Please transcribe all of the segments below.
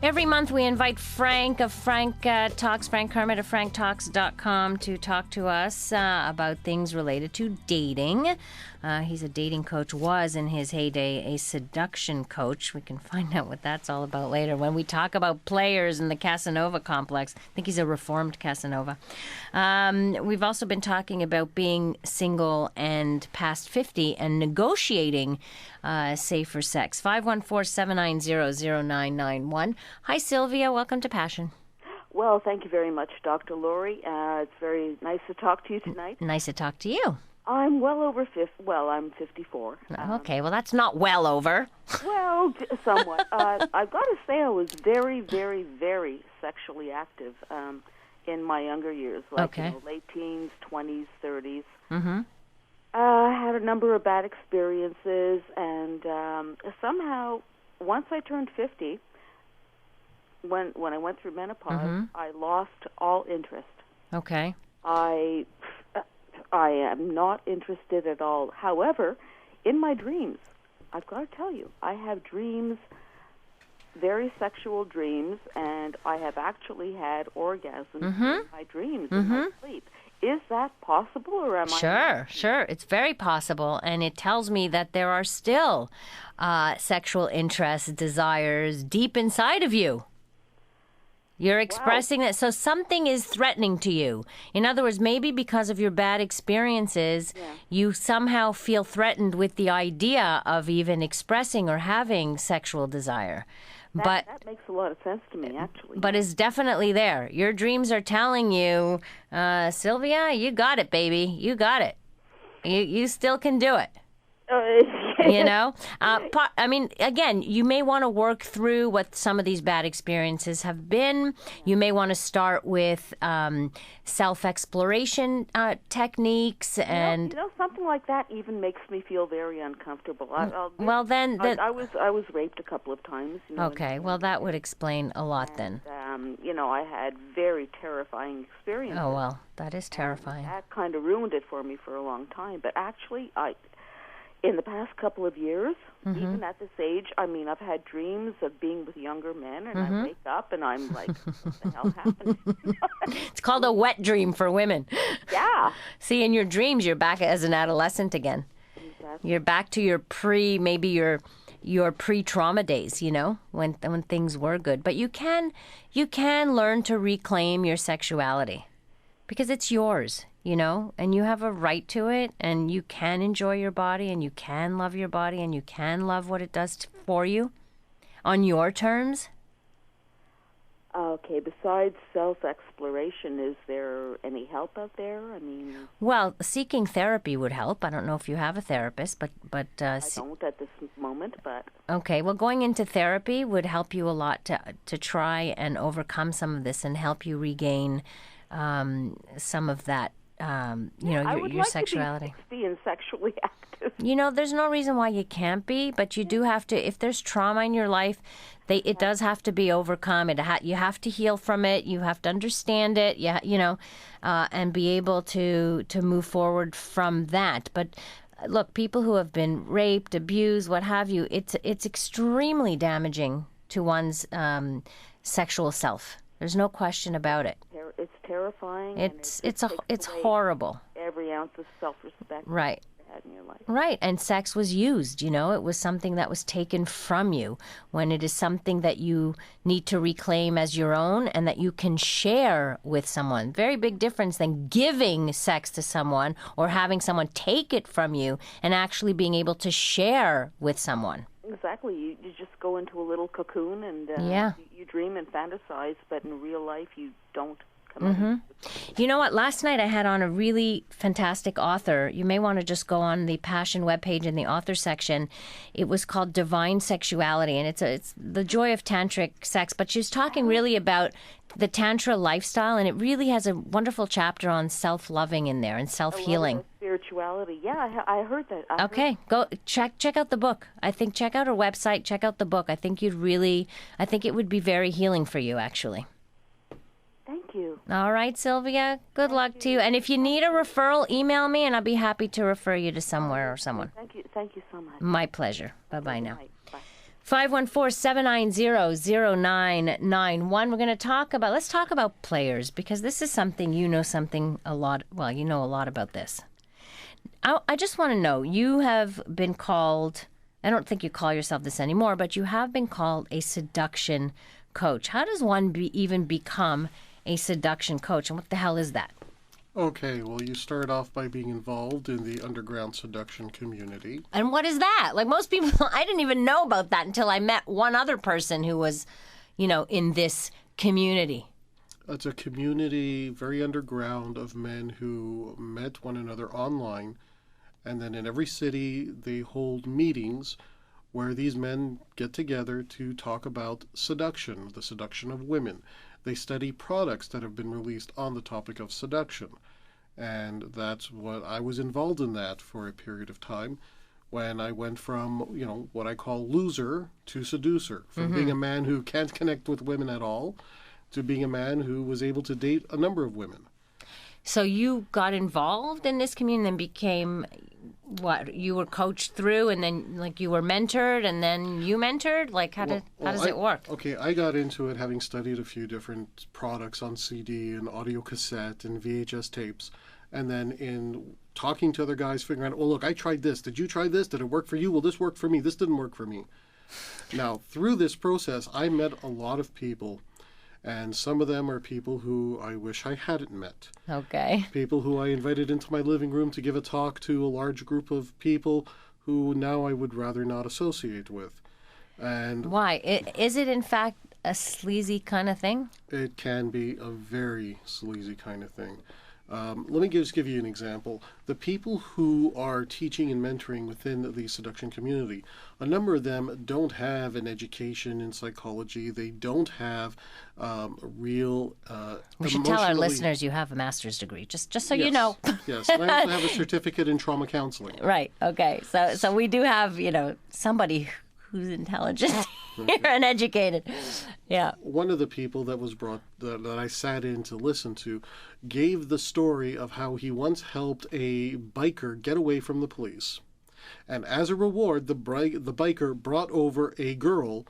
Every month we invite Frank of Frank Talks, Frank Kermit of franktalks.com to talk to us about things related to dating. He's a dating coach, was in his heyday a seduction coach. We can find out what that's all about later when we talk about players in the Casanova Complex. I think he's a reformed Casanova. We've also been talking about being single and past 50 and negotiating safer sex. 514-790-0991. Hi, Sylvia. Welcome to Passion. Well, thank you very much, Dr. Laurie. It's very nice to talk to you tonight. Nice to talk to you. I'm well over 50. Well, I'm 54. Okay, well, that's not well over. Well, somewhat. I've got to say I was very, very, very sexually active in my younger years, like late teens, 20s, 30s. Mm-hmm. I had a number of bad experiences, and somehow, once I turned 50, when I went through menopause, I lost all interest. Okay. I am not interested at all. However, in my dreams, I've got to tell you, I have dreams, very sexual dreams, and I have actually had orgasms in my dreams, in my sleep. Is that possible, or am I? Sure. It's very possible, and it tells me that there are still sexual interests, desires deep inside of you. You're expressing that. So something is threatening to you. In other words, maybe because of your bad experiences, you somehow feel threatened with the idea of even expressing or having sexual desire. That makes a lot of sense to me, actually. But it's definitely there. Your dreams are telling you, Sylvia, you got it, baby. You got it. You still can do it. You know? I mean, again, you may want to work through what some of these bad experiences have been. You may want to start with self-exploration techniques. And something like that even makes me feel very uncomfortable. I was raped a couple of times. Okay, well, that would explain a lot then. I had very terrifying experiences. Oh, well, that is terrifying. That kind of ruined it for me for a long time. But actually, in the past couple of years, even at this age, I've had dreams of being with younger men, and I wake up and I'm like, what the hell happened? It's called a wet dream for women. Yeah. See, in your dreams, you're back as an adolescent again. Exactly. You're back to your pre-trauma days, when things were good. But you can learn to reclaim your sexuality because it's yours. And you have a right to it, and you can enjoy your body, and you can love your body, and you can love what it does for you on your terms. Okay, besides self-exploration, is there any help out there? Well, seeking therapy would help. I don't know if you have a therapist, but I don't at this moment, but... Okay, well, going into therapy would help you a lot to try and overcome some of this and help you regain some of that. Your sexuality. I would like to be 60 and sexually active. There's no reason why you can't be, but you do have to. If there's trauma in your life, it does have to be overcome. You have to heal from it. You have to understand it. And be able to move forward from that. But look, people who have been raped, abused, what have you, it's extremely damaging to one's sexual self. There's no question about it. It's terrifying. It's horrible. Every ounce of self-respect right. you had in your life. Right, and sex was used. It was something that was taken from you when it is something that you need to reclaim as your own and that you can share with someone. Very big difference than giving sex to someone or having someone take it from you and actually being able to share with someone. Exactly. You just go into a little cocoon and you dream and fantasize, but in real life you don't come out. You know what? Last night I had on a really fantastic author. You may want to just go on the Passion webpage in the author section. It was called Divine Sexuality, and it's the joy of tantric sex. But she's talking really about the Tantra lifestyle, and it really has a wonderful chapter on self-loving in there and self-healing. Spirituality. Yeah, I heard that. Go check out the book. I think check out her website, check out the book. I think it would be very healing for you, actually. Thank you. All right, Sylvia. Good luck to you. And if you need a referral, email me, and I'll be happy to refer you to somewhere or someone. Thank you so much. My pleasure. Bye-bye now. Bye. 514-790-0991. We're going to talk about, let's talk about players, because this is something you know a lot about this. I just want to know, you have been called, I don't think you call yourself this anymore, but you have been called a seduction coach. How does one even become a seduction coach, and what the hell is that? Okay, well, you start off by being involved in the underground seduction community. And what is that? Like most people, I didn't even know about that until I met one other person who was, in this community. It's a community very underground of men who met one another online. And then in every city, they hold meetings where these men get together to talk about seduction, the seduction of women. They study products that have been released on the topic of seduction. And that's what I was involved in that for a period of time, when I went from, what I call loser to seducer, from being a man who can't connect with women at all to being a man who was able to date a number of women. So you got involved in this community and became what? You were coached through, and then you were mentored, and then you mentored? How does it work? Okay, I got into it having studied a few different products on CD and audio cassette and VHS tapes. And then in talking to other guys, figuring out, look, I tried this. Did you try this? Did it work for you? Well, this worked for me. This didn't work for me. Now, through this process, I met a lot of people. And some of them are people who I wish I hadn't met. Okay. People who I invited into my living room to give a talk to a large group of people who now I would rather not associate with. And why? Is it, in fact, a sleazy kind of thing? It can be a very sleazy kind of thing. Let me just give you an example. The people who are teaching and mentoring within the seduction community, a number of them don't have an education in psychology. They don't have real We should tell our listeners you have a master's degree, just so yes, you know. Yes, and I also have a certificate in trauma counseling. Right, okay. So we do have, somebody who's intelligent here and educated. Yeah. One of the people that was brought that I sat in to listen to gave the story of how he once helped a biker get away from the police. And as a reward, the biker brought over a girl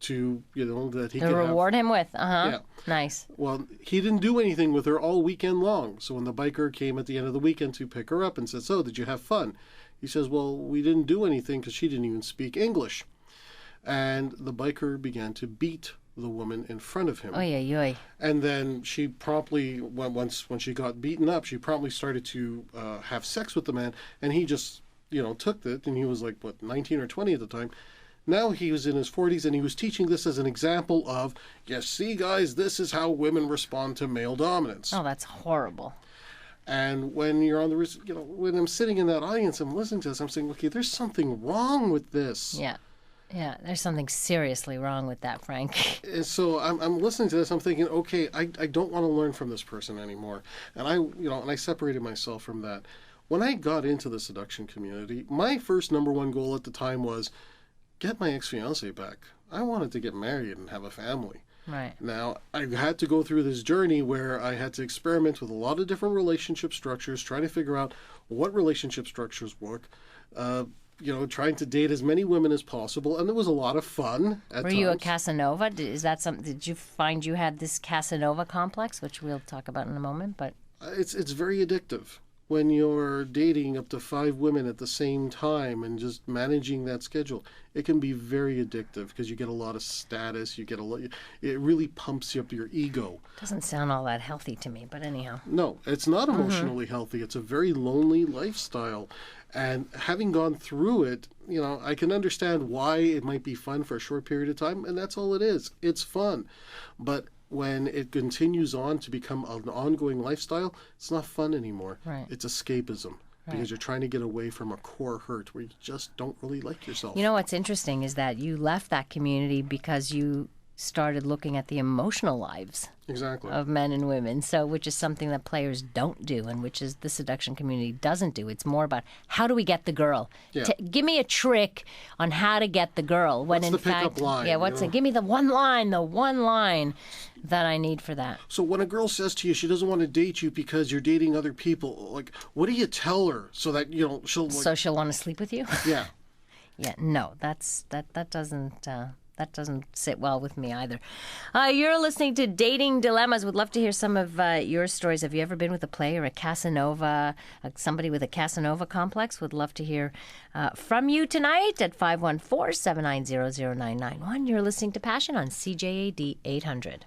to, that he could reward him with. Yeah. Nice. Well, he didn't do anything with her all weekend long. So when the biker came at the end of the weekend to pick her up and said, "So, did you have fun?" He says, "Well, we didn't do anything because she didn't even speak English." And the biker began to beat the woman in front of him. Oy, oy, oy. And then she promptly, when she got beaten up, she promptly started to have sex with the man. And he just, took it. And he was 19 or 20 at the time. Now he was in his 40s, and he was teaching this as an example of, yes, see, guys, this is how women respond to male dominance. Oh, that's horrible. And when you're on the, when I'm sitting in that audience, I'm listening to this, I'm saying, okay, there's something wrong with this. Yeah. Yeah, there's something seriously wrong with that, Frank. And so I'm listening to this. I'm thinking, okay, I don't want to learn from this person anymore. And I separated myself from that. When I got into the seduction community, my first number one goal at the time was get my ex-fiancée back. I wanted to get married and have a family. Right. Now, I had to go through this journey where I had to experiment with a lot of different relationship structures, trying to figure out what relationship structures work. Trying to date as many women as possible, and it was a lot of fun at times. Were you a Casanova? Is that something? Did you find you had this Casanova complex, which we'll talk about in a moment? But it's very addictive when you're dating up to 5 women at the same time and just managing that schedule. It can be very addictive because you get a lot of status. It really pumps up your ego. Doesn't sound all that healthy to me, but anyhow. No, it's not emotionally healthy. It's a very lonely lifestyle. And having gone through it, I can understand why it might be fun for a short period of time, and that's all it is. It's fun. But when it continues on to become an ongoing lifestyle, it's not fun anymore. Right. It's escapism. Because you're trying to get away from a core hurt where you just don't really like yourself. What's interesting is that you left that community because you started looking at the emotional lives of men and women, which is something that players don't do, and which is the seduction community doesn't do. It's more about how do we get the girl. Yeah. Give me a trick on how to get the girl. When what's in the fact, pickup line? Yeah, give me the one line that I need for that. So when a girl says to you she doesn't want to date you because you're dating other people, what do you tell her so that she'll so she'll want to sleep with you? Yeah. Yeah, no, that doesn't sit well with me either. You're listening to Dating Dilemmas. Would love to hear some of your stories. Have you ever been with a play or a Casanova, somebody with a Casanova complex? Would love to hear from you tonight at 514-790-0991. You're listening to Passion on CJAD 800.